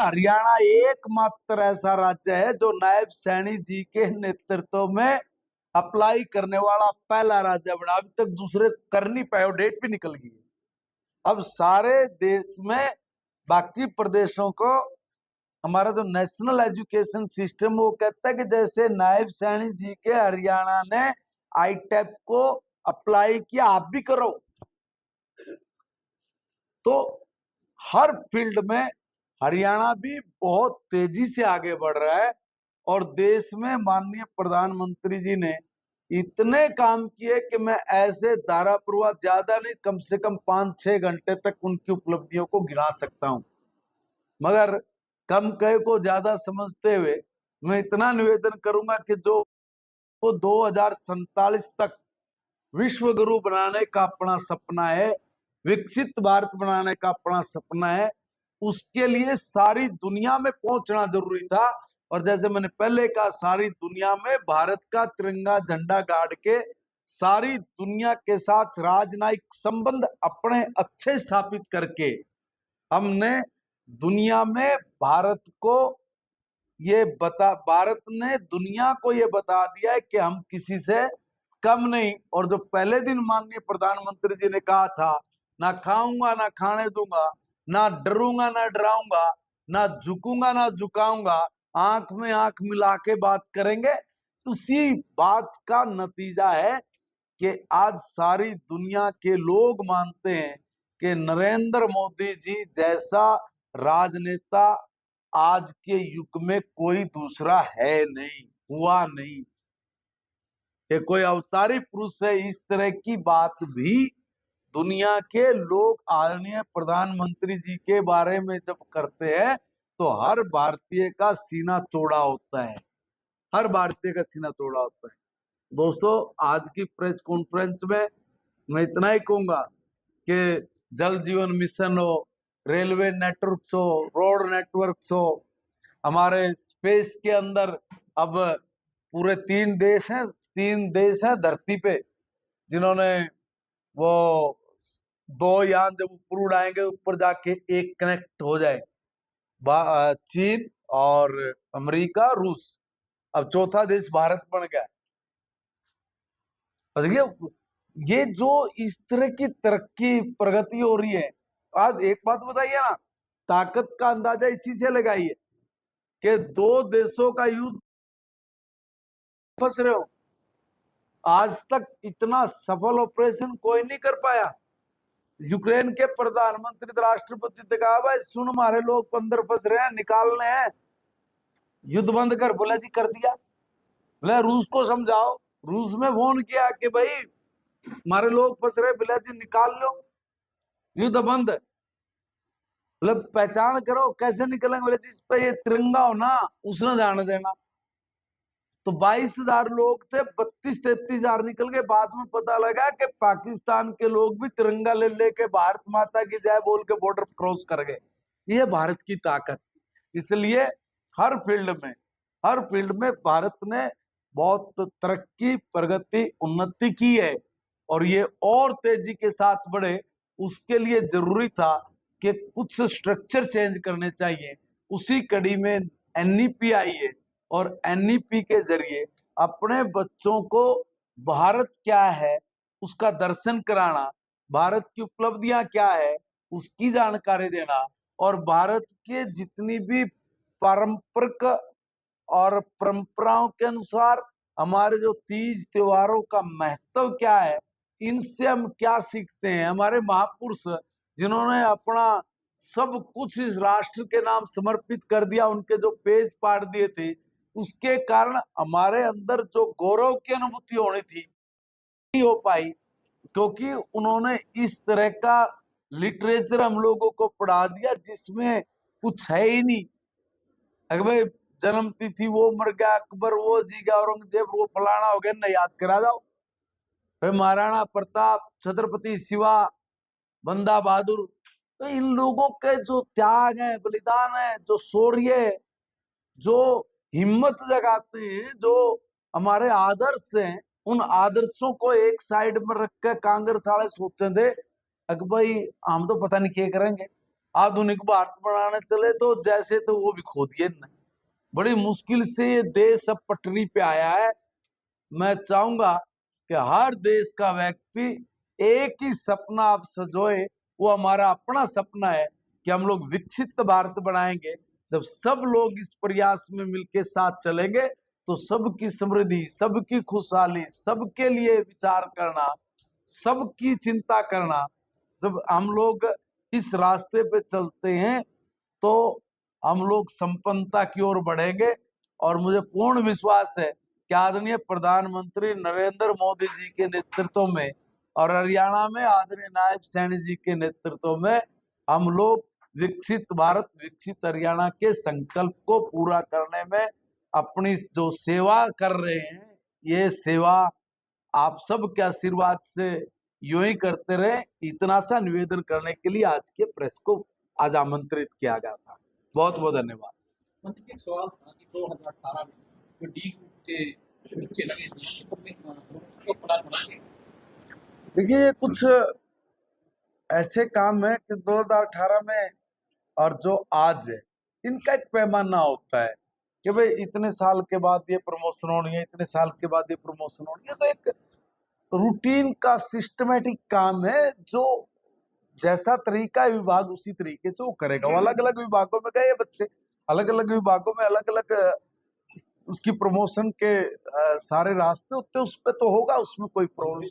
हरियाणा एकमात्र ऐसा राज्य है जो नायब सैनी जी के नेतृत्व में अप्लाई करने वाला पहला राज्य बना। अभी तक दूसरे कर नहीं पाए और डेट भी निकल गई है। अब सारे देश में बाकी प्रदेशों को हमारा जो नेशनल एजुकेशन सिस्टम वो कहता है कि जैसे नायब सैनी जी के हरियाणा ने आईटेप को अप्लाई किया, आप भी करो। तो हर फील्ड में हरियाणा भी बहुत तेजी से आगे बढ़ रहा है और देश में माननीय प्रधानमंत्री जी ने इतने काम किए कि मैं ऐसे धारापूर्वक ज्यादा नहीं, कम से कम 5-6 घंटे तक उनकी उपलब्धियों को गिना सकता हूं। मगर कम कहे को ज्यादा समझते हुए मैं इतना निवेदन करूंगा कि जो 2047 तक विश्व गुरु बनाने का अपना सपना है, विकसित भारत बनाने का अपना सपना है, उसके लिए सारी दुनिया में पहुंचना जरूरी था। और जैसे मैंने पहले कहा, सारी दुनिया में भारत का तिरंगा झंडा गाड़ के सारी दुनिया के साथ राजनयिक संबंध अपने अच्छे स्थापित करके हमने दुनिया में भारत ने दुनिया को ये बता दिया है कि हम किसी से कम नहीं। और जो पहले दिन माननीय प्रधानमंत्री जी ने कहा था, ना खाऊंगा ना खाने दूंगा, ना डरूंगा ना डराऊंगा, ना झुकूंगा ना झुकाऊंगा, आंख में आंख मिला के बात करेंगे, उसी बात का नतीजा है कि आज सारी दुनिया के लोग मानते हैं कि नरेंद्र मोदी जी जैसा राजनेता आज के युग में कोई दूसरा है नहीं, हुआ नहीं। ये कोई अवतारी पुरुष है। इस तरह की बात भी दुनिया के लोग आदरणीय प्रधानमंत्री जी के बारे में जब करते हैं तो हर भारतीय का सीना चौड़ा होता है, हर भारतीय का सीना चौड़ा होता है। दोस्तों, आज की प्रेस कॉन्फ्रेंस में मैं इतना ही कहूंगा कि जल जीवन मिशन हो, रेलवे नेटवर्क हो, रोड नेटवर्क हो, हमारे स्पेस के अंदर अब पूरे 3 देश हैं धरती पे जिन्होंने वो 2 यान जब ऊपर उड़ाएंगे ऊपर जाके एक कनेक्ट हो जाए, चीन और अमेरिका, रूस। अब चौथा देश भारत बन गया। और देखिए, ये जो इस तरह की तरक्की प्रगति हो रही है, आज एक बात बताइए ना, ताकत का अंदाजा इसी से लगाइए कि 2 देशों का युद्ध फंस रहे हो। आज तक इतना सफल ऑपरेशन कोई नहीं कर पाया। यूक्रेन के प्रधानमंत्री राष्ट्रपति ने कहा, भाई सुन, हमारे लोग अंदर फंस रहे हैं, निकालने हैं, युद्ध बंद कर। बोला जी कर दिया। बोला रूस को समझाओ। रूस में फोन किया कि भाई हमारे लोग फंस रहे, बोला जी निकाल लो, युद्ध बंद। मतलब पहचान करो कैसे निकलेंगे। बोले जी इस पे ये तिरंगा हो ना, उसने जाने देना। तो 22,000 लोग थे, 32-33,000 निकल गए। बाद में पता लगा कि पाकिस्तान के लोग भी तिरंगा ले लेके भारत माता की जय बोल के बॉर्डर क्रॉस कर गए। ये भारत की ताकत। इसलिए हर फील्ड में भारत ने बहुत तरक्की, प्रगति, उन्नति की है और ये और तेजी के साथ बढ़े, उसके लिए जरूरी था कि कुछ स्ट्रक्चर चेंज करने चाहिए। उसी कड़ी में एनईपी आई है और एनईपी के जरिए अपने बच्चों को भारत क्या है उसका दर्शन कराना, भारत की उपलब्धियां क्या है उसकी जानकारी देना और भारत के जितनी भी पारंपरिक और परंपराओं के अनुसार हमारे जो तीज त्योहारों का महत्व क्या है, इनसे हम क्या सीखते हैं। हमारे महापुरुष जिन्होंने अपना सब कुछ इस राष्ट्र के नाम समर्पित कर दिया, उनके जो पेज पाड़ दिए थे, उसके कारण हमारे अंदर जो गौरव की अनुभूति होनी थी नहीं हो पाई, क्योंकि उन्होंने इस तरह का लिटरेचर हम लोगों को पढ़ा दिया जिसमें कुछ है ही नहीं। अगर भाई जन्म तिथि वो मर गया, अकबर वो जी गया, औरंगजेब वो फलाना हो गया, ना याद करा जाओ। फिर महाराणा प्रताप, छत्रपति शिवा, बंदा बहादुर, तो इन लोगों के जो त्याग है, बलिदान है, जो शौर्य है, जो हिम्मत जगाते हैं, जो हमारे आदर्श हैं, उन आदर्शों को एक साइड में रख कर कांग्रेस वाले सोचते थे कि भाई हम तो पता नहीं क्या करेंगे, आधुनिक भारत बनाने चले तो जैसे तो वो भी खो दिए नहीं। बड़ी मुश्किल से ये देश अब पटरी पे आया है। मैं चाहूंगा कि हर देश का व्यक्ति एक ही सपना आप सजोए, वो हमारा अपना सपना है कि हम लोग विकसित भारत बनाएंगे। जब सब लोग इस प्रयास में मिलके साथ चलेंगे तो सबकी समृद्धि, सबकी खुशहाली, सबके लिए विचार करना, सबकी चिंता करना, जब हम लोग इस रास्ते पे चलते हैं तो हम लोग संपन्नता की ओर बढ़ेंगे। और मुझे पूर्ण विश्वास है कि आदरणीय प्रधानमंत्री नरेंद्र मोदी जी के नेतृत्व में और हरियाणा में आदरणीय नायब सैनी जी के नेतृत्व में हम लोग विकसित भारत, विकसित हरियाणा के संकल्प को पूरा करने में अपनी जो सेवा कर रहे हैं, ये सेवा आप सब के आशीर्वाद से यूं ही करते रहे। इतना सा निवेदन करने के लिए आज के प्रेस को आज आमंत्रित किया गया था। बहुत बहुत धन्यवाद। मंत्री, एक सवाल था कि 2018 में जो डी के बच्चे लगे तो प्लान बनाएंगे। देखिए, ये कुछ ऐसे काम है कि 2018 में और जो आज है, इनका एक पैमाना होता है कि भाई इतने साल के बाद ये प्रमोशन होनी है, इतने साल के बाद ये प्रमोशन होनी है। तो एक रूटीन का सिस्टमेटिक काम है, जो जैसा तरीका है विभाग उसी तरीके से वो करेगा। वो अलग अलग विभागों में गए बच्चे, अलग अलग विभागों में अलग अलग उसकी प्रमोशन के सारे रास्ते होते, उस पे तो होगा, उसमें कोई प्रॉब्लम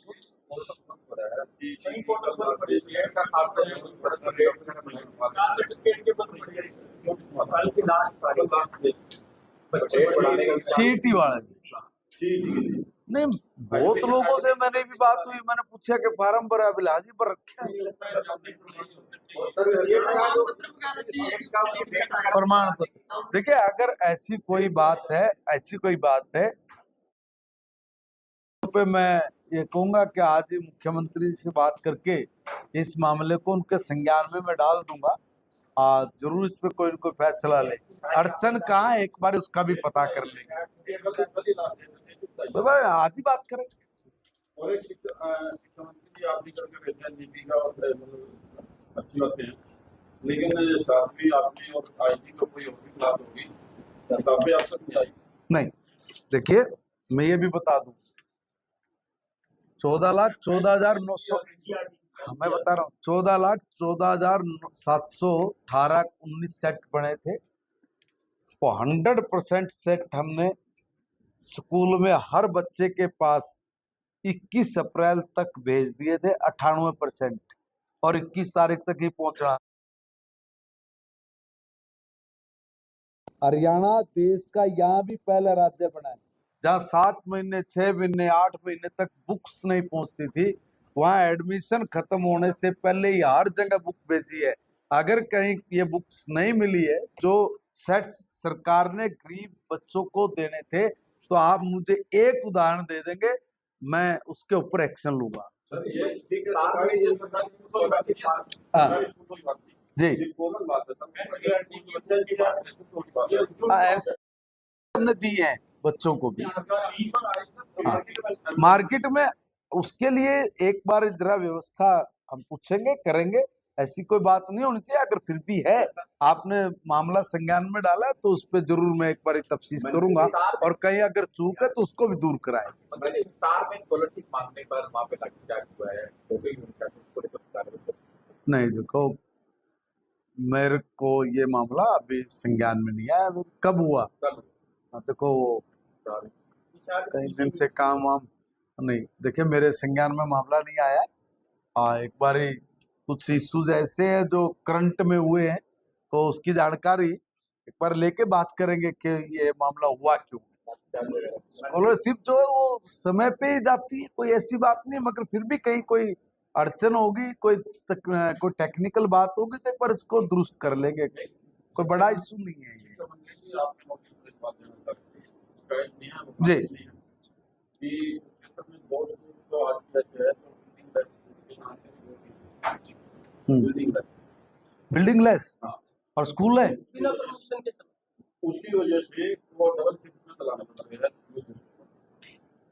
सीटी वाले नहीं। बहुत लोगों से मैंने भी बात हुई, मैंने पूछा कि फार्म भरा, बिलाज ही पर रखे प्रमाण पत्र। देखिए, अगर ऐसी कोई बात है, ऐसी कोई बात है पे मैं ये कहूंगा कि आज ही मुख्यमंत्री से बात करके इस मामले को उनके संज्ञान में मैं डाल दूंगा। जरूर इस पे कोई न कोई फैसला ले। अड़चन कहाँ है, एक बार उसका भी पता कर लेंगे। तो भाई आज ही बात करें। और एक शिक्षामंत्री आप भी करके भेजना नीति का और अच्छी बातें हैं, लेकिन सातवीं आठवीं और आईटी को कोई और भी क्लास होगी, किताबें आप तक नहीं आई। नहीं, देखिए मैं ये भी बता दूं, 14,14,900 मैं बता रहा हूँ, 14,14,718 सेट बने थे। वो 100% सेट हमने स्कूल में हर बच्चे के पास 21 अप्रैल तक भेज दिए थे, 98%, और 21 तारीख तक ही पहुंचा। हरियाणा देश का यहाँ भी पहला राज्य बना है जहाँ 7 महीने, 6 महीने, 8 महीने तक बुक्स नहीं पहुंचती थी। वहाँ एडमिशन खत्म होने से पहले ही हर जगह बुक भेजी है। अगर कहीं ये बुक्स नहीं मिली है जो सेट्स सरकार ने गरीब बच्चों को देने थे, तो आप मुझे एक उदाहरण दे देंगे, मैं उसके ऊपर एक्शन लूंगा। जी, हमने दी है बच्चों को भी। मार्केट में उसके लिए एक बार जरा व्यवस्था हम पूछेंगे, करेंगे। ऐसी कोई बात नहीं होनी चाहिए। अगर फिर भी है, आपने मामला संज्ञान में डाला है, तो उस पर जरूर मैं एक बार तफ्तीश करूंगा, और कहीं अगर चूक है तो उसको भी दूर कराएंगे। नहीं, देखो मेरे को ये मामला अभी संज्ञान में नहीं आया। कब हुआ? देखो कई दिन से काम वाम नहीं, देखिए मेरे संज्ञान में मामला नहीं आया। एक बार कुछ इश्यूज ऐसे हैं जो करंट में हुए हैं, तो उसकी जानकारी एक बार लेके बात करेंगे कि ये मामला हुआ क्यों। स्कॉलरशिप जो है वो समय पे ही जाती है, कोई ऐसी बात नहीं, मगर फिर भी कहीं कोई अड़चन होगी, कोई टेक्निकल बात होगी, तो एक बार इसको दुरुस्त कर लेंगे। कोई बड़ा इश्यू नहीं है ये। जी, बिल्डिंग लेस और स्कूल है, उसकी वजह से वो डबल शिफ्ट में चलाना पड़ रहा है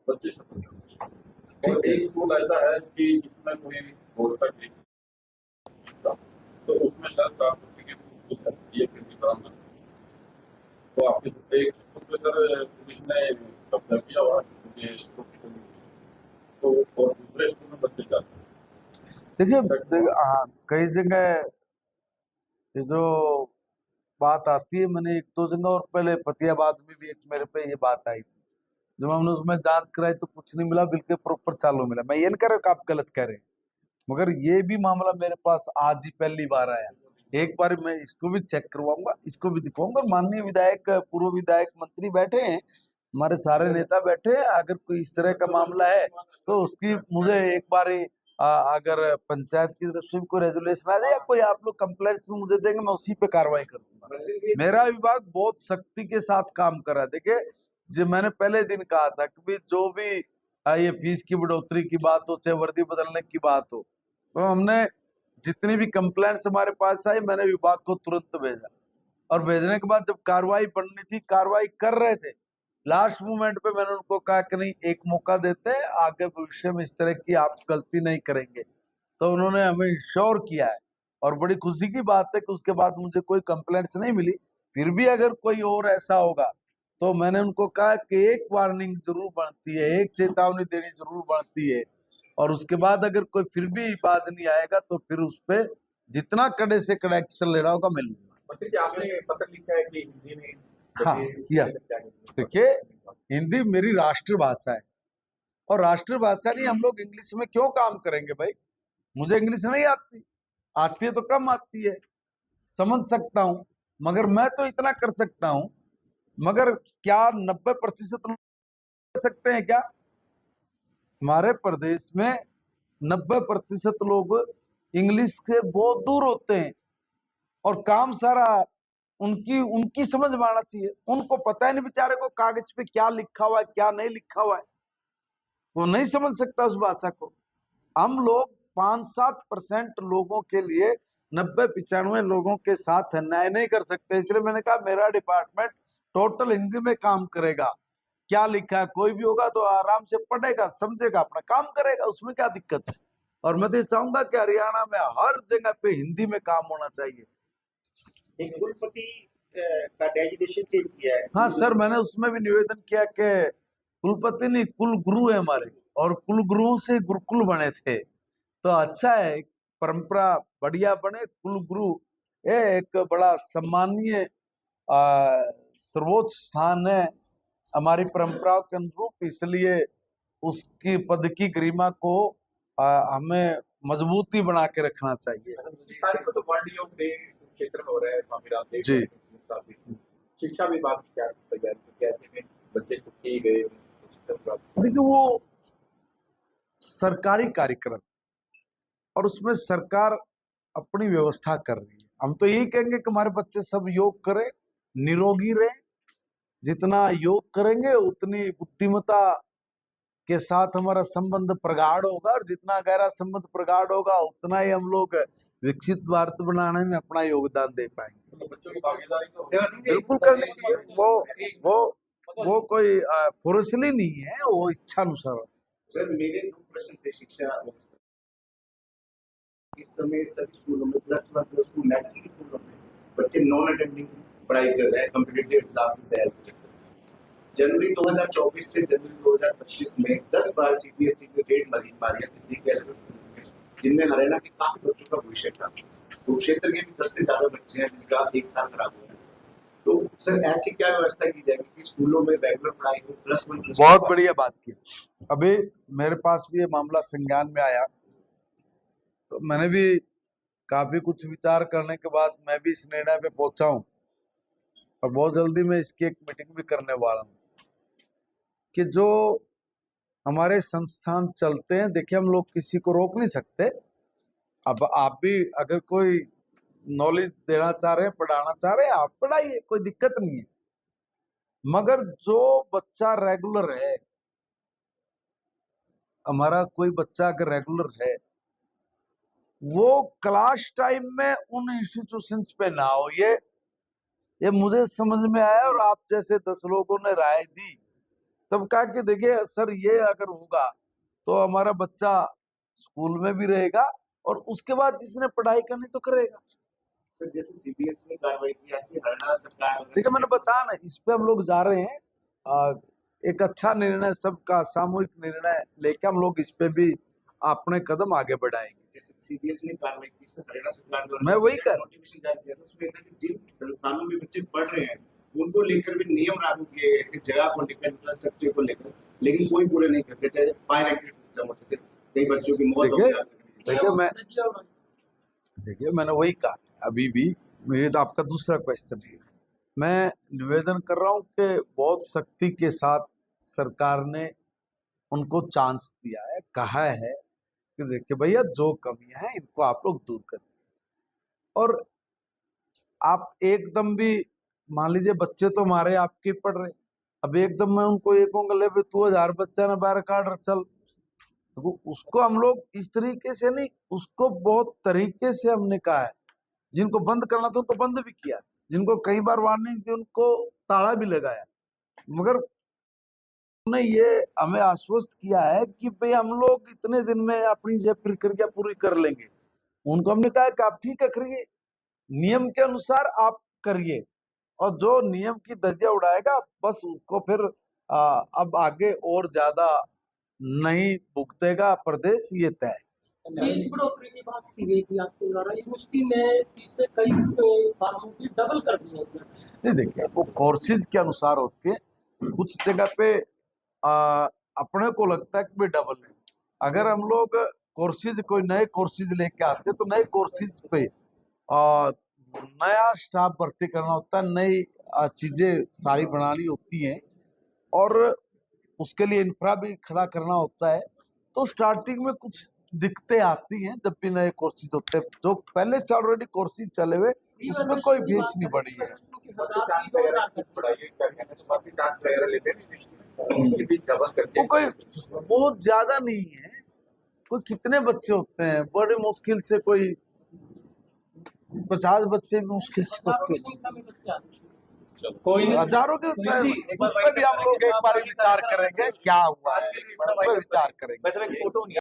25। और एक स्कूल ऐसा है कि जिसमें कोई बोर्ड का केस, तो उसमें सरकार तो आपके एक प्रोफेसर पुलिस ने कब्जा किया हुआ है, तो और दूसरे स्कूल में बच्चे जाते हैं। हाँ, कई जगह ये जो बात आती है, मैंने एक दो जगह और पहले फतेहाबाद में भी एक मेरे पे ये बात आई थी। जब हमने उसमें जांच कराई तो कुछ नहीं मिला, बिल्कुल प्रॉपर चालू मिला। मैं ये नहीं कह रहा कि आप गलत कह रहे हैं, मगर ये भी मामला मेरे पास आज ही पहली बार आया। एक बार मैं इसको भी चेक करवाऊंगा, इसको भी दिखाऊंगा। माननीय विधायक, पूर्व विधायक, मंत्री बैठे हैं, हमारे सारे नेता बैठे हैं। अगर कोई इस तरह का मामला है तो उसकी मुझे एक बार अगर पंचायत की तरफ से कोई रेजुलेशन आ जाए या कोई आप लोग कंप्लेंट मुझे देंगे, मैं उसी पे कार्रवाई कर दूंगा। मेरा विभाग बहुत सख्ती के साथ काम कर रहा है। देखिए, जो मैंने पहले दिन कहा था कि जो भी ये फीस की बढ़ोतरी की बात हो, चाहे वर्दी बदलने की बात हो, तो हमने जितनी भी कंप्लेंट्स हमारे पास आई, मैंने विभाग को तुरंत भेजा। और भेजने के बाद जब कार्रवाई बननी थी, कार्रवाई कर रहे थे, लास्ट मोमेंट पे मैंने उनको कहा कि नहीं, एक मौका देते हैं, आगे भविष्य में इस तरह की आप गलती नहीं करेंगे। तो उन्होंने हमें इंश्योर किया है, और बड़ी खुशी की बात है कि उसके बाद मुझे कोई कंप्लेंट्स नहीं मिली। फिर भी अगर कोई और ऐसा होगा तो मैंने उनको कहा कि एक वार्निंग जरूर बनती है, एक चेतावनी देनी जरूर बनती है, और उसके बाद अगर कोई फिर भी बाज नहीं आएगा तो फिर उस पर जितना कड़े से कड़ा एक्शन लेना होगा मैं लूंगा। मंत्री जी, आपने पत्र लिखा है कि हिंदी में हाँ, किया। देखिए, हिंदी मेरी राष्ट्रभाषा है, और राष्ट्रभाषा नहीं हम लोग इंग्लिश में क्यों काम करेंगे भाई? मुझे इंग्लिश नहीं आती, आती है तो कम आती है, समझ सकता हूं, मगर मैं तो इतना कर सकता हूं। मगर क्या 90% लोग कर सकते हैं क्या? हमारे प्रदेश में 90% लोग इंग्लिश से बहुत दूर होते हैं, और काम सारा उनकी उनकी समझ में आना चाहिए। उनको पता ही नहीं बेचारे को कागज पे क्या लिखा हुआ है, क्या नहीं लिखा हुआ है, वो नहीं समझ सकता उस भाषा को। हम लोग 5-7% लोगों के लिए 90-95 लोगों के साथ अन्याय नहीं कर सकते। इसलिए मैंने कहा मेरा डिपार्टमेंट टोटल हिंदी में काम करेगा। क्या लिखा है, कोई भी होगा तो आराम से पढ़ेगा, समझेगा, अपना काम करेगा, उसमें क्या दिक्कत है? और मैं तो चाहूंगा कि हरियाणा में हर जगह पे हिंदी में काम होना चाहिए। एक कुलपति का डेजिग्नेशन चेंज किया है। हाँ सर, मैंने उसमें भी निवेदन किया कि कुलपति नहीं, कुल गुरु है हमारे, और कुल गुरुओं से गुरुकुल बने थे, तो अच्छा है, परंपरा बढ़िया बने। कुल गुरु ये एक बड़ा सम्मानीय सर्वोच्च स्थान है हमारी परंपराओं के अनुरूप, इसलिए उसकी पद की गरिमा को हमें मजबूती बना के रखना चाहिए। तारीख को तो वर्ल्ड योग डे क्षेत्र में हो रहा है, स्वामी रामदेव जी। शिक्षा विभाग की क्या तैयारी, कैसे में बच्चे छुट्टी गए? देखिए, वो सरकारी कार्यक्रम, और उसमें सरकार अपनी व्यवस्था कर रही है। हम तो यही कहेंगे कि हमारे बच्चे सब योग करें, निरोगी रहे। जितना योग करेंगे उतनी बुद्धिमत्ता के साथ हमारा संबंध प्रगाढ़ होगा, और जितना गहरा संबंध प्रगाढ़ होगा उतना ही हम लोग विकसित भारत बनाने में अपना योगदान दे पाएंगे। तो बच्चों की भागीदारी तो बिल्कुल करनी चाहिए। वो कोई फोर्सली नहीं है, वो इच्छा अनुसार। सर, मेरे 2 प्रश्न थे शिक्षा व्यवस्था। इस समय सभी स्कूलों में +1 +2 मैक्सिमम स्कूलों में बच्चे नॉन अटेंडिंग पढ़ाई कर रहे हैं, कॉम्पिटिटिव एग्जाम की तैयारी कर रहे हैं। जनवरी 2024 से जनवरी 2025 में 10 बार सीबीएसई के रेड मारियां दिल्ली के अलग जिनमें हरियाणा के काफी बच्चों का भविष्य था। कुरुक्षेत्र के भी 10 से ज्यादा बच्चे हैं जिनका 1 साल खराब हुआ है। तो सर, ऐसी क्या व्यवस्था की जाएगी कि स्कूलों में रेगुलर पढ़ाई हो +1 बहुत बढ़िया बात की। अभी मेरे पास भी ये मामला संज्ञान में आया, तो मैंने भी काफी कुछ विचार करने के बाद मैं भी इस निर्णय पे पहुंचा हूं, और बहुत जल्दी मैं इसकी एक मीटिंग भी करने वाला हूं कि जो हमारे संस्थान चलते हैं, देखिए हम लोग किसी को रोक नहीं सकते। अब आप भी अगर कोई नॉलेज देना चाह रहे हैं, पढ़ाना चाह रहे हैं, आप पढ़ाइए, कोई दिक्कत नहीं है। मगर जो बच्चा रेगुलर है, हमारा कोई बच्चा अगर रेगुलर है, वो क्लास टाइम में उन इंस्टीट्यूशंस पे ना हो। ये मुझे समझ में आया, और आप जैसे 10 लोगों ने राय दी, तब कहा कि देखिए सर, ये अगर होगा तो हमारा बच्चा स्कूल में भी रहेगा, और उसके बाद जिसने पढ़ाई करनी तो करेगा। सर जैसे सीबीएसई ने कार्रवाई की ऐसी हरियाणा सरकार देखिए मैंने बताया ना, इस पे हम लोग जा रहे हैं। एक अच्छा निर्णय, सबका सामूहिक निर्णय लेके हम लोग इस पे भी अपने कदम आगे बढ़ाएंगे। जैसे सीबीएसई ने कार्रवाई की, इसमें हरियाणा सरकार द्वारा मैं वही कर- नोटिफिकेशन जारी किया था, उसमें था कि जिन संस्थानों में बच्चे पढ़ रहे हैं उनको लेकर भी नियम लागू किए गए थे, जगह को लेकर, इंफ्रास्ट्रक्चर को लेकर, लेकिन कोई पूरे नहीं करते, चाहे फाइन एक्टिव सिस्टम हो, जैसे कई बच्चों की मौत हो देखिए, गई। देखिए मैंने वही कहा, अभी भी ये तो आपका दूसरा क्वेश्चन है। मैं निवेदन कर रहा हूँ कि बहुत सख्ती के साथ सरकार ने उनको चांस दिया है, कहा है कि देखिए भैया जो कमियां हैं इनको आप लोग दूर करें। और आप एकदम भी मान लीजिए बच्चे तो हमारे आपके पढ़ रहे, अब एकदम मैं उनको ये कहूंगा ले भाई तू 1000 बच्चा ना बाहर काट चल, तो उसको हम लोग इस तरीके से नहीं, उसको बहुत तरीके से हमने कहा है। जिनको बंद करना था उनको बंद भी किया, जिनको कई बार वार्निंग दी उनको ताला भी लगाया, मगर उन्होंने ये हमें आश्वस्त किया है कि भाई हम लोग इतने दिन में अपनी जो प्रक्रिया पूरी कर लेंगे। उनको हमने कहा कि आप ठीक है करिए, नियम के अनुसार आप करिए, और जो नियम की धज्जियां उड़ाएगा बस उसको फिर अब आगे और ज्यादा नहीं भुगतेगा प्रदेश, ये तय है। फीस बढ़ोतरी की बात की गई थी आपके द्वारा, यूनिवर्सिटी ने फीसें कई फार्मों की डबल कर दी है। नहीं देखिए, वो कोर्सेज के अनुसार होती है, कुछ जगह पे अपने को लगता है कि भाई डबल है। अगर हम लोग कोर्सेज, कोई नए कोर्सेज लेके आते तो नए कोर्सेज पे नया स्टाफ भर्ती करना होता है, नई चीजें सारी बनानी होती हैं, और उसके लिए इंफ्रा भी खड़ा करना होता है। तो स्टार्टिंग में कुछ दिक्कतें आती हैं जब भी नए कोर्सेज होते हैं। जो पहले से ऑलरेडी कोर्सेज चले हुए उसमें कोई फीस नहीं बढ़ी है। वो कोई बहुत ज्यादा नहीं है, कोई कितने बच्चे होते हैं, बड़ी मुश्किल से कोई 50 बच्चे भी मुश्किल से होते हैं, कोई नहीं, हजारों के उस पर भी हम लोग एक बार विचार करेंगे क्या हुआ है, उस पर विचार करेंगे। फोटो नहीं